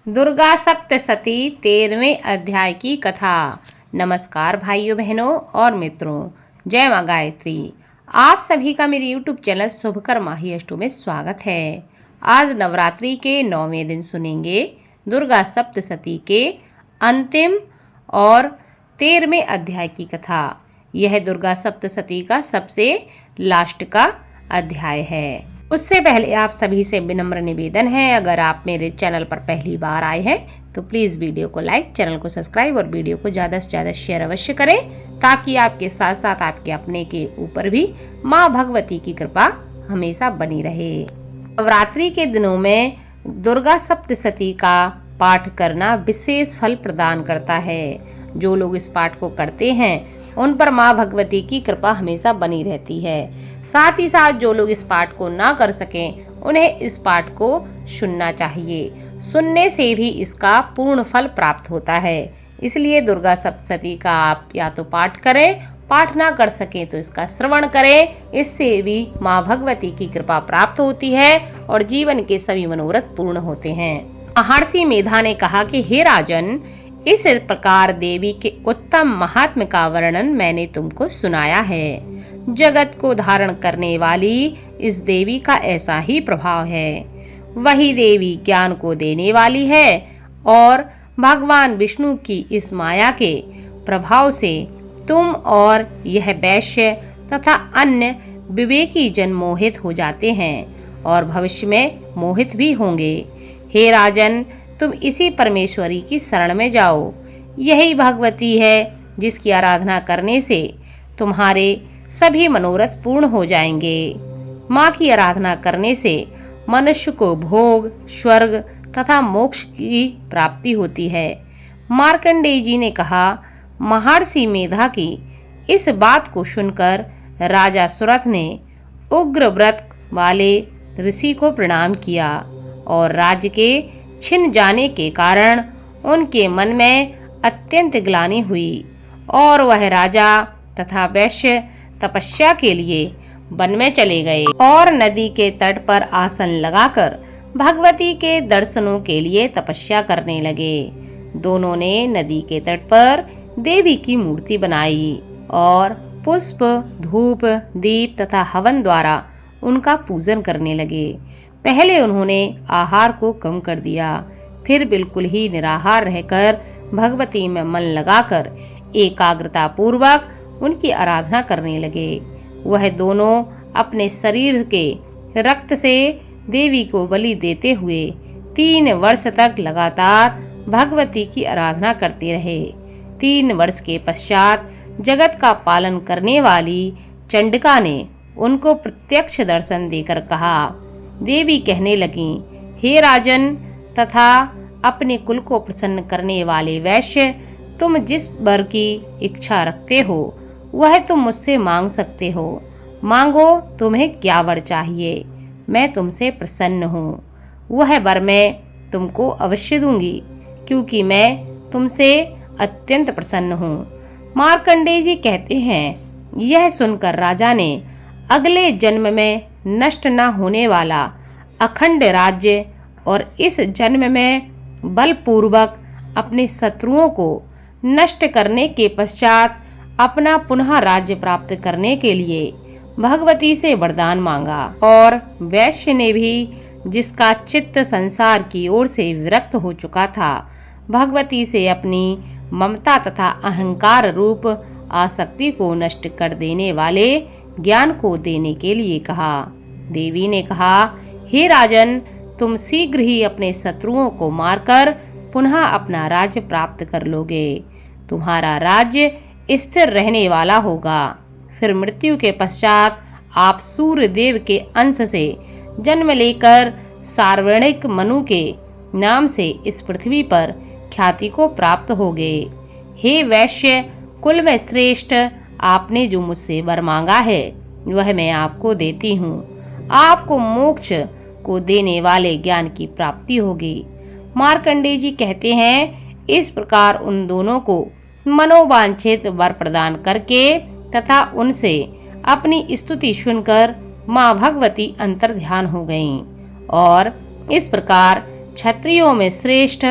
दुर्गा सप्तशती 13वें अध्याय की कथा। नमस्कार भाइयों बहनों और मित्रों, जय मां गायत्री। आप सभी का मेरे YouTube चैनल शुभकर माही अष्टो में स्वागत है। आज नवरात्रि के 9वें दिन सुनेंगे दुर्गा सप्तशती के अंतिम और 13वें अध्याय की कथा। यह दुर्गा सप्तशती का सबसे लास्ट का अध्याय है। उससे पहले आप सभी से विनम्र निवेदन है, अगर आप मेरे चैनल पर पहली बार आए हैं तो प्लीज़ वीडियो को लाइक, चैनल को सब्सक्राइब और वीडियो को ज़्यादा से ज़्यादा शेयर अवश्य करें, ताकि आपके साथ साथ आपके अपने के ऊपर भी माँ भगवती की कृपा हमेशा बनी रहे। नवरात्रि के दिनों में दुर्गा सप्तशती का पाठ करना विशेष फल प्रदान करता है। जो लोग इस पाठ को करते हैं उन पर माँ भगवती की कृपा हमेशा बनी रहती है। साथ ही साथ जो लोग इस पाठ को ना कर सकें उन्हें इस पाठ को सुनना चाहिए। सुनने से भी इसका पूर्ण फल प्राप्त होता है। इसलिए दुर्गा सप्तशती का आप या तो पाठ करें, पाठ ना कर सकें तो इसका श्रवण करें। इससे भी माँ भगवती की कृपा प्राप्त होती है और जीवन के सभी मनोरथ पूर्ण होते हैं। महर्षि मेधा ने कहा कि हे राजन, इस प्रकार देवी के उत्तम महात्म्य का वर्णन मैंने तुमको सुनाया है। जगत को धारण करने वाली इस देवी का ऐसा ही प्रभाव है। वही देवी ज्ञान को देने वाली है और भगवान विष्णु की इस माया के प्रभाव से तुम और यह वैश्य तथा अन्य विवेकी जन मोहित हो जाते हैं और भविष्य में मोहित भी होंगे। हे राजन, तुम इसी परमेश्वरी की शरण में जाओ। यही भगवती है जिसकी आराधना करने से तुम्हारे सभी मनोरथ पूर्ण हो जाएंगे। माँ की आराधना करने से मनुष्य को भोग, स्वर्ग तथा मोक्ष की प्राप्ति होती है। मार्कंडेय जी ने कहा, महर्षि मेधा की इस बात को सुनकर राजा सुरथ ने उग्र व्रत वाले ऋषि को प्रणाम किया और राज्य के छिन जाने के कारण उनके मन में अत्यंत ग्लानि हुई और वह राजा तथा वैश्य तपस्या के लिए वन में चले गए और नदी के तट पर आसन लगाकर भगवती के दर्शनों के लिए तपस्या करने लगे। दोनों ने नदी के तट पर देवी की मूर्ति बनाई और पुष्प, धूप, दीप तथा हवन द्वारा उनका पूजन करने लगे। पहले उन्होंने आहार को कम कर दिया, फिर बिल्कुल ही निराहार रहकर भगवती में मन लगाकर एकाग्रता पूर्वक उनकी आराधना करने लगे। वह दोनों अपने शरीर के रक्त से देवी को बलि देते हुए 3 वर्ष तक लगातार भगवती की आराधना करते रहे। 3 वर्ष के पश्चात जगत का पालन करने वाली चंडिका ने उनको प्रत्यक्ष दर्शन देकर कहा। देवी कहने लगी, हे राजन तथा अपने कुल को प्रसन्न करने वाले वैश्य, तुम जिस वर की इच्छा रखते हो वह तुम मुझसे मांग सकते हो। मांगो, तुम्हें क्या वर चाहिए, मैं तुमसे प्रसन्न हूँ। वह वर मैं तुमको अवश्य दूंगी, क्योंकि मैं तुमसे अत्यंत प्रसन्न हूँ। मार्कंडेय जी कहते हैं, यह सुनकर राजा ने अगले जन्म में नष्ट न होने वाला अखंड राज्य और इस जन्म में बलपूर्वक अपने शत्रुओं को नष्ट करने के पश्चात अपना पुनः राज्य प्राप्त करने के लिए भगवती से वरदान मांगा। और वैश्य ने भी, जिसका चित्त संसार की ओर से विरक्त हो चुका था, भगवती से अपनी ममता तथा अहंकार रूप आसक्ति को नष्ट कर देने वाले ज्ञान को देने के लिए कहा। देवी ने कहा, हे राजन, तुम शीघ्र ही अपने शत्रुओं को मारकर पुनः अपना राज्य प्राप्त कर लोगे। तुम्हारा राज्य स्थिर रहने वाला होगा। फिर मृत्यु के पश्चात आप सूर्य देव के अंश से जन्म लेकर सार्वणिक मनु के नाम से इस पृथ्वी पर ख्याति को प्राप्त होगे। हे वैश्य कुल में श्रेष्ठ, आपने जो मुझसे वर मांगा है वह मैं आपको देती हूँ। आपको मोक्ष को देने वाले ज्ञान की प्राप्ति होगी। मार्कंडेय जी कहते हैं, इस प्रकार उन दोनों को मनोवांछित वर प्रदान करके तथा उनसे अपनी स्तुति सुनकर माँ भगवती अंतर्ध्यान हो गईं और इस प्रकार क्षत्रियों में श्रेष्ठ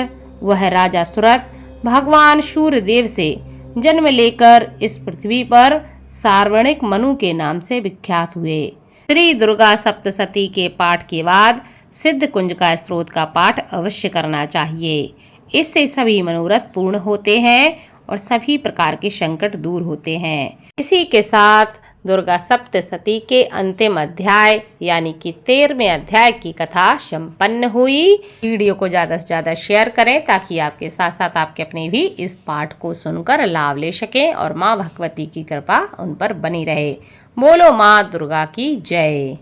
वह राजा सुरथ भगवान सूर्यदेव से जन्म लेकर इस पृथ्वी पर सार्वणिक मनु के नाम से विख्यात हुए। श्री दुर्गा सप्तशती के पाठ के बाद सिद्ध कुंज का स्त्रोत का पाठ अवश्य करना चाहिए। इससे सभी मनोरथ पूर्ण होते हैं और सभी प्रकार के संकट दूर होते हैं। इसी के साथ दुर्गा सप्तशती के अंतिम अध्याय यानी कि 13वें अध्याय की कथा संपन्न हुई। वीडियो को ज्यादा से ज्यादा शेयर करें ताकि आपके साथ साथ आपके अपने भी इस पाठ को सुनकर लाभ ले सकें और माँ भगवती की कृपा उन पर बनी रहे। बोलो माँ दुर्गा की जय।